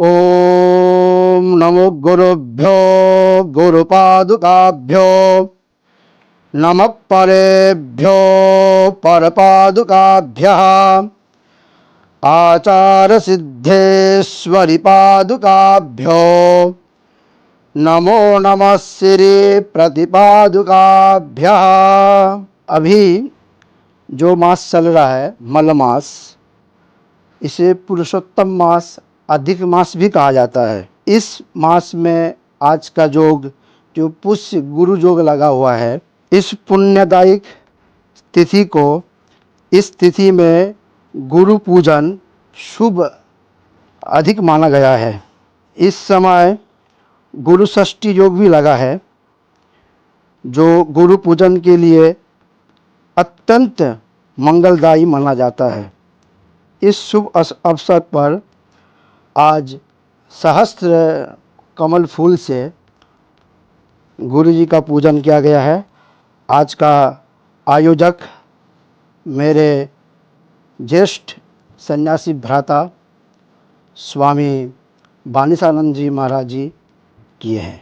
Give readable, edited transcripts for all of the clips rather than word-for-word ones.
ओम नमो गुरुभ्यो गुरुपादुकाभ्यो नमः परेभ्यो परपादुकाभ्यः आचार सिद्धेश्वरी पादुकाभ्यो नमो नमः श्री प्रतिपादुकाभ्यः। अभी जो मास चल रहा है मल मास, इसे पुरुषोत्तम मास, अधिक मास भी कहा जाता है। इस मास में आज का योग जो पुष्य गुरु योग लगा हुआ है, इस पुण्यदायक तिथि को, इस तिथि में गुरु पूजन शुभ अधिक माना गया है। इस समय गुरु षष्ठी योग भी लगा है, जो गुरु पूजन के लिए अत्यंत मंगलदायी माना जाता है। इस शुभ अवसर पर आज सहस्त्र कमल फूल से गुरु जी का पूजन किया गया है। आज का आयोजक मेरे ज्येष्ठ सन्यासी भ्राता स्वामी बानिशानंद जी महाराज जी किए हैं।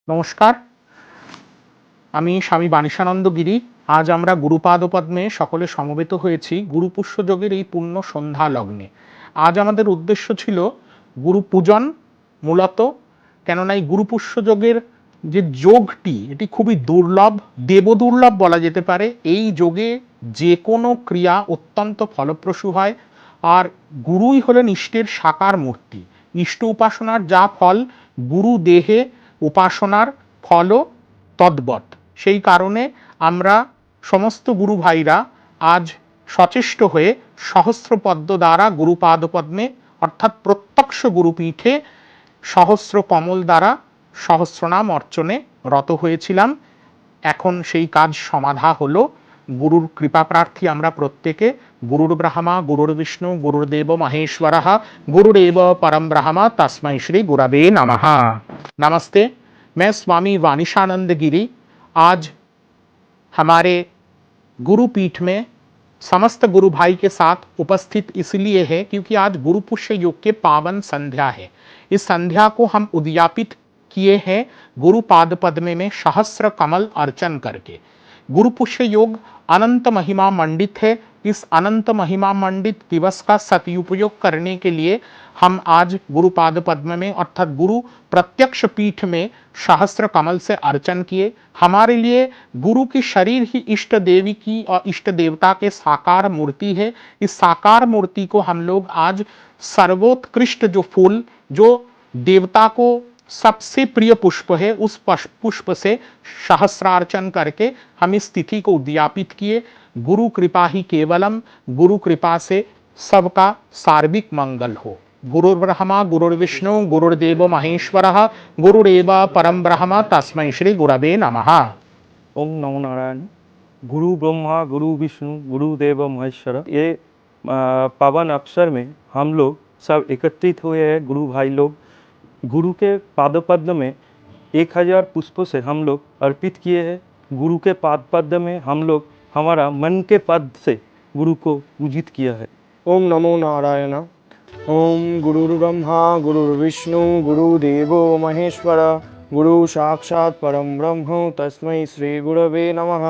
নমস্কার, আমি স্বামী বানিশানন্দ গিরি। আজ আমরা গুরুপাদপদ্মে সকলে সমবেত হয়েছি গুরুপুষ্য যোগের এই পূর্ণ সন্ধ্যা লগ্নে। আজ আমাদের উদ্দেশ্য ছিল গুরু পূজন মূলত, কেননা এই গুরুপুষ্য যোগের যে যোগটি এটি খুবই দুর্লভ, দেবদুর্লভ বলা যেতে পারে। এই যোগে যে কোনো ক্রিয়া অত্যন্ত ফলপ্রসূ হয়, আর গুরুই হলেন ইষ্টের সাকার মূর্তি। ইষ্ট উপাসনার যা ফল, গুরু দেহে উপাসনার ফলও তদ্বৎ। সেই কারণে আমরা সমস্ত গুরু ভাইরা আজ সচেষ্ট হয়ে সহস্রপদ্ম দ্বারা গুরুপাদপদ্মে অর্থাৎ প্রত্যক্ষ গুরুপীঠে সহস্র কমল দ্বারা সহস্রনাম অর্চনে রত হয়েছিলাম। এখন সেই কাজ সমাধা হলো। গুরুর কৃপা প্রার্থী আমরা প্রত্যেকে। गुरुर् ब्रह्मा गुरुर्विष्णु गुरुर्देव महेश्वरः गुरुरेव परम ब्रह्म तस्मै श्री गुरवे नमः। नमस्ते, मैं स्वामी वानिशानंद गिरी आज हमारे गुरुपीठ में समस्त गुरु भाई के साथ उपस्थित इसलिए है क्योंकि आज गुरु पुष्य योग के पावन संध्या है। इस संध्या को हम उद्यापित किए हैं गुरु पाद पद्मे में सहस्र कमल अर्चन करके। गुरु पुष्य योग अनंत महिमा मंडित है। इस अनंत महिमा मंडित दिवस का सदुपयोग करने के लिए हम आज गुरु पाद पद्म में अर्थात गुरु प्रत्यक्ष पीठ में सहस्र कमल से अर्चन किए। हमारे लिए गुरु की शरीर ही इष्ट देवी की और इष्ट देवता के साकार मूर्ति है। इस साकार मूर्ति को हम लोग आज सर्वोत्कृष्ट जो फूल, जो देवता को सबसे प्रिय पुष्प है, उस पुष्प से सहस्रार्चन करके हम इस तिथि को उद्यापित किए। गुरु कृपा ही केवलम, गुरु कृपा से सबका सार्विक मंगल हो। गुरुर्ब्रह्मा गुरुर्विष्णु गुरुर्देव महेश्वरः गुरुरेव परम ब्रह्म तस्मै श्री गुरवे नमः। ओम नमो नारायण। गुरु ब्रह्मा गुरु विष्णु गुरुदेव महेश्वर। ये पावन अवसर में हम लोग सब एकत्रित हुए हैं गुरु भाई लोग। गुरु के पादपद्म में 1000 पुष्पों से हम लोग अर्पित किए हैं। गुरु के पादपद्म में हम लोग हमारा मन के पद से गुरु को पूजित किया है। ओम नमो नारायण। ओम गुरुर्ब्रह्मा गुरुर्विष्णु गुरुदेवो महेश्वर गुरु साक्षात परम ब्रह्म तस्मै श्री गुरवे नमः।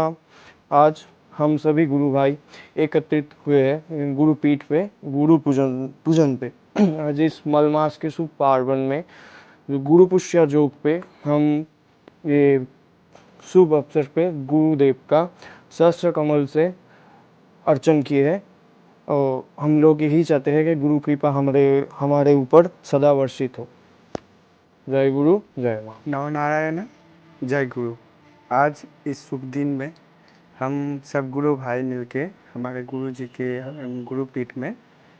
आज हम सभी गुरु भाई एकत्रित हुए हैं गुरुपीठ पे गुरु पूजन पूजन पे। आज इस मलमास के शुभ पार्वन में गुरु पुष्य योग पे हम ये शुभ अवसर पे गुरुदेव का सहस्त्र कमल से अर्चन किए हैं और हम लोग यही चाहते हैं कि गुरु कृपा हमारे ऊपर सदा वर्षित हो। जय गुरु जय माँ। नव नारायण जय गुरु। आज इस शुभ दिन में हम सब गुरु भाई मिलके हमारे गुरु जी के गुरुपीठ में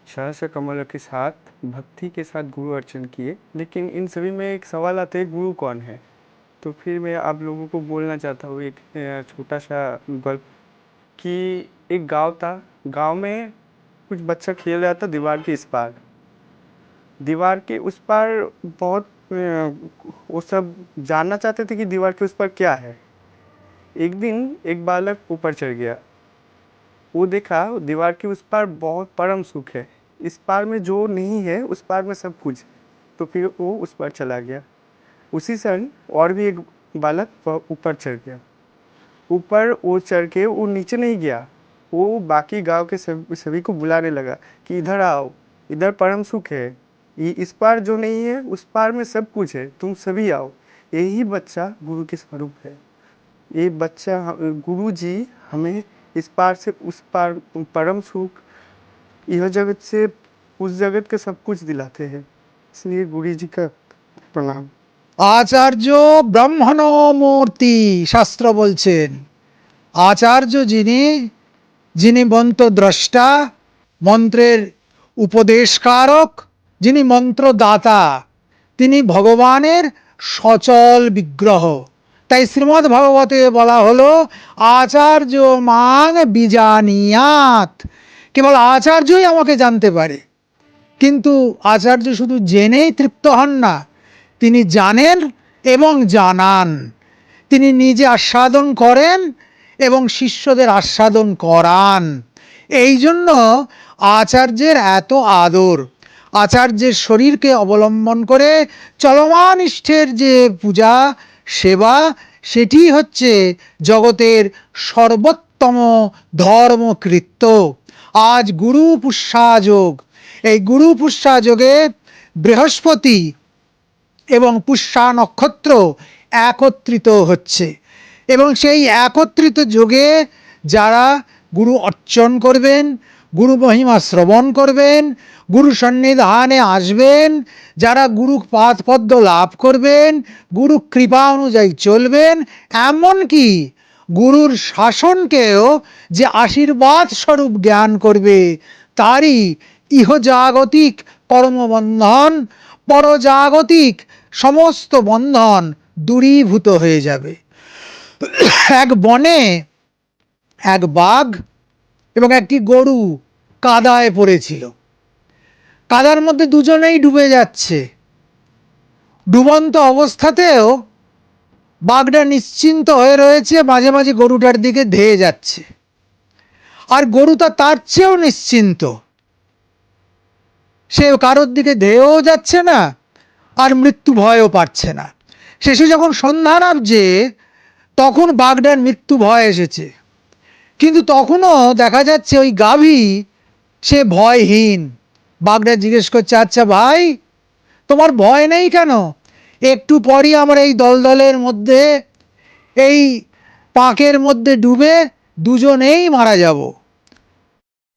सहस्त्र कमल के साथ भक्ति के साथ गुरु अर्चन किए। लेकिन इन सभी में एक सवाल आता है, गुरु कौन है? तो फिर मैं आप लोगों को बोलना चाहता हूँ एक छोटा सा गल्प कि एक गांव था। गांव में कुछ बच्चा खेल रहा था दीवार के इस पार। दीवार के उस पार बहुत वो सब जानना चाहते थे कि दीवार के उस पार क्या है। एक दिन एक बालक ऊपर चढ़ गया। वो देखा दीवार के उस पार बहुत परम सुख है, इस पार में जो नहीं है उस पार में सब कुछ। तो फिर वो उस पार चला गया। उसी क्षण और भी एक बालक ऊपर चढ़ गया। ऊपर वो चढ़ के वो नीचे नहीं गया, वो बाकी गांव के सभी को बुलाने लगा कि इधर आओ, इधर परम सुख है, ये इस पार जो नहीं है उस पार में सब कुछ है, तुम सभी आओ। यही बच्चा गुरु के स्वरूप है। ये बच्चा गुरु जी हमें इस पार से उस पार परम सुख, यह जगत से उस जगत का सब कुछ दिलाते हैं। इसलिए गुरु जी का प्रणाम। आचार्य ब्रह्मण मूर्ति शास्त्र বলছেন আচার্য যিনি, যিনি মন্ত্রদ্রষ্টা, মন্ত্রের উপদেশকারক, যিনি মন্ত্রদাতা, তিনি ভগবানের সচল বিগ্রহ। তাই শ্রীমদ্ ভাগবতে বলা হলো আচার্য মাং বিজানিয়াত, কেবল আচার্যই আমাকে জানতে পারে। কিন্তু আচার্য শুধু জেনেই তৃপ্ত হন না, তিনি জানেন এবং জানান। তিনি নিজে আস্বাদন করেন এবং শিষ্যদের আস্বাদন করান। এই জন্য আচার্যের এত আদর। আচার্যের শরীরকে অবলম্বন করে চলমান ইষ্টের যে পূজা সেবা, সেটি হচ্ছে জগতের সর্বোত্তম ধর্মকৃত্য। আজ গুরু পুষ্যাযোগ। এই গুরু পুষ্যাযোগে বৃহস্পতি এবং পুষ্যা নক্ষত্র একত্রিত হচ্ছে এবং সেই একত্রিত যোগে যারা গুরু অর্চন করবেন, গুরু মহিমা শ্রবণ করবেন, গুরু সন্নিধানে আসবেন, যারা গুরু পাদপদ্ম লাভ করবেন, গুরু কৃপা অনুযায়ী চলবেন, এমনকি গুরুর শাসনকেও যে আশীর্বাদ স্বরূপ জ্ঞান করবে, তারই ইহজাগতিক কর্মবন্ধন, পরজাগতিক সমস্ত বন্ধন দূরীভূত হয়ে যাবে। এক বনে এক বাঘ এবং একটি গরু কাদায় পড়েছিল। কাদার মধ্যে দুজনেই ডুবে যাচ্ছে। ডুবন্ত অবস্থাতেও বাঘটা নিশ্চিন্ত হয়ে রয়েছে, মাঝে মাঝে গরুটার দিকে ধেয়ে যাচ্ছে। আর গরুটা তার চেয়েও নিশ্চিন্ত, সে কারোর দিকে ধেয়েও যাচ্ছে না আর মৃত্যু ভয়ও পাচ্ছে না। শেষে যখন সন্ধ্যা নামছে তখন বাঘটার মৃত্যু ভয় এসেছে, কিন্তু তখনও দেখা যাচ্ছে ওই গাভী সে ভয়হীন। বাঘটা জিজ্ঞেস করছে, আচ্ছা ভাই, তোমার ভয় নেই কেন? একটু পরই আমরা এই দলদলের মধ্যে, এই পাঁকের মধ্যে ডুবে দুজনেই মারা যাব,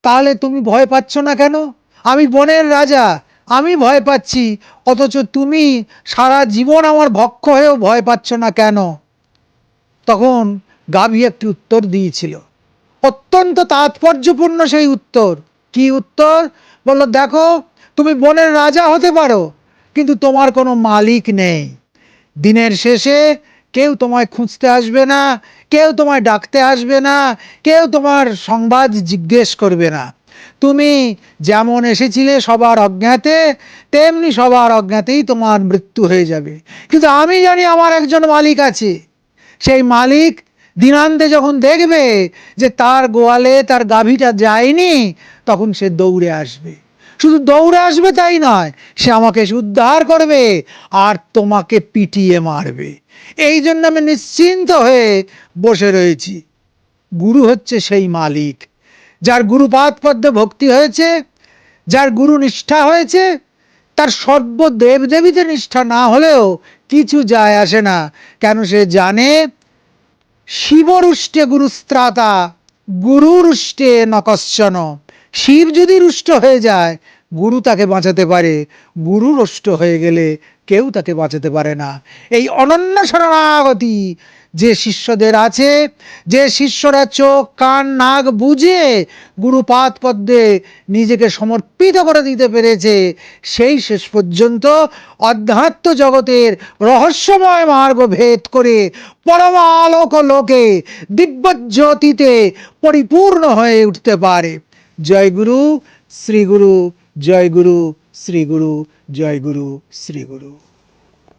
তাহলে তুমি ভয় পাচ্ছ না কেন? আমি বনের রাজা, আমি ভয় পাচ্ছি, অথচ তুমি সারা জীবন আমার ভক্ষ হয়েও ভয় পাচ্ছ না কেন? তখন গাভী একটি উত্তর দিয়েছিল, অত্যন্ত তাৎপর্যপূর্ণ সেই উত্তর। কি উত্তর? বলল, দেখো, তুমি বনের রাজা হতে পারো, কিন্তু তোমার কোনো মালিক নেই। দিনের শেষে কেউ তোমায় খুঁজতে আসবে না, কেউ তোমায় ডাকতে আসবে না, কেউ তোমার সংবাদ জিজ্ঞেস করবে না। তুমি যেমন এসেছিলে সবার অজ্ঞাতে, তেমনি সবার অজ্ঞাতেই তোমার মৃত্যু হয়ে যাবে। কিন্তু আমি জানি আমার একজন মালিক আছে। সেই মালিক দিনান্তে যখন দেখবে যে তার গোয়ালে তার গাভীটা যায়নি, তখন সে দৌড়ে আসবে। শুধু দৌড়ে আসবে তাই নয়, সে আমাকে এসে উদ্ধার করবে আর তোমাকে পিটিয়ে মারবে। এই জন্য আমি নিশ্চিন্ত হয়ে বসে রয়েছি। গুরু হচ্ছে সেই মালিক, যার গুরুপাদ পদ্মে ভক্তি হয়েছে, যার গুরু নিষ্ঠা হয়েছে, তার সর্ব দেবদেবীতে নিষ্ঠা না হলেও কিছু যায় আসে না। কেন? সে জানে শিবরুষ্টে গুরুস্ত্রাতা, গুরুরুষ্টে ন কশ্চন। শিব যদি রুষ্ট হয়ে যায়, গুরু তাকে বাঁচাতে পারে, গুরু রুষ্ট হয়ে গেলে কেউ তাকে বাঁচাতে পারে না। এই অনন্য শরণাগতি যে শিষ্যদের আছে, যে শিষ্যরা চোখ কান নাক বুঝে গুরুপাদ পদ্মে নিজেকে সমর্পিত করে দিতে পেরেছে, সেই শেষ পর্যন্ত অধ্যাত্ম জগতের রহস্যময় মার্গ ভেদ করে পরমালোক লোকে দিব্যজ্যোতিতে পরিপূর্ণ হয়ে উঠতে পারে। জয় গুরু শ্রী গুরু, জয় গুরু শ্রী গুরু, জয় গুরু শ্রী গুরু।